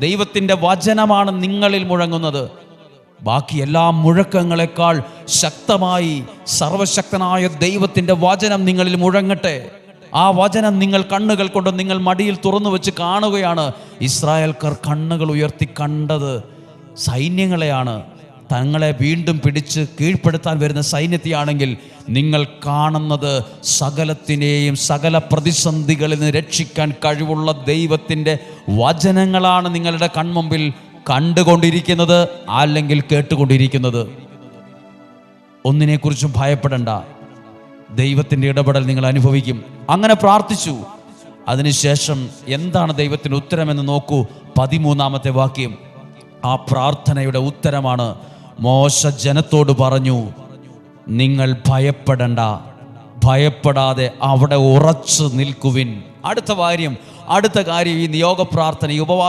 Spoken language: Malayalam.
ദൈവത്തിൻ്റെ വചനമാണ് നിങ്ങളിൽ മുഴങ്ങുന്നത്. ബാക്കി എല്ലാ മുഴക്കങ്ങളെക്കാൾ ശക്തമായി സർവശക്തനായ ദൈവത്തിൻ്റെ വചനം നിങ്ങളിൽ മുഴങ്ങട്ടെ. ആ വചനം നിങ്ങൾ കണ്ണുകൾ കൊണ്ട് നിങ്ങൾ മടിയിൽ തുറന്നു വെച്ച് കാണുകയാണ്. ഇസ്രായേൽക്കാർ കണ്ണുകൾ ഉയർത്തി കണ്ടത് സൈന്യങ്ങളെയാണ്. തങ്ങളെ വീണ്ടും പിടിച്ച് കീഴ്പ്പെടുത്താൻ വരുന്ന സൈന്യത്തെയാണെങ്കിൽ നിങ്ങൾ കാണുന്നത് സകലത്തിനെയും സകല പ്രതിസന്ധികളിൽ നിന്ന് രക്ഷിക്കാൻ കഴിവുള്ള ദൈവത്തിൻ്റെ വചനങ്ങളാണ് നിങ്ങളുടെ കൺമുമ്പിൽ കണ്ടുകൊണ്ടിരിക്കുന്നത്, അല്ലെങ്കിൽ കേട്ടുകൊണ്ടിരിക്കുന്നത്. ഒന്നിനെക്കുറിച്ചും ഭയപ്പെടണ്ട. ദൈവത്തിൻ്റെ ഇടപെടൽ നിങ്ങൾ അനുഭവിക്കും. അങ്ങനെ പ്രാർത്ഥിച്ചു. അതിനുശേഷം എന്താണ് ദൈവത്തിൻ്റെ ഉത്തരമെന്ന് നോക്കൂ. 13-ാമത്തെ വാക്യം. ആ പ്രാർത്ഥനയുടെ ഉത്തരമാണ്. മോശ ജനത്തോട് പറഞ്ഞു, നിങ്ങൾ ഭയപ്പെടണ്ട, ഭയപ്പെടാതെ അവിടെ ഉറച്ചു നിൽക്കുവിൻ. അടുത്ത കാര്യം ഈ നിയോഗ പ്രാർത്ഥന, ഈ ഉപവാസ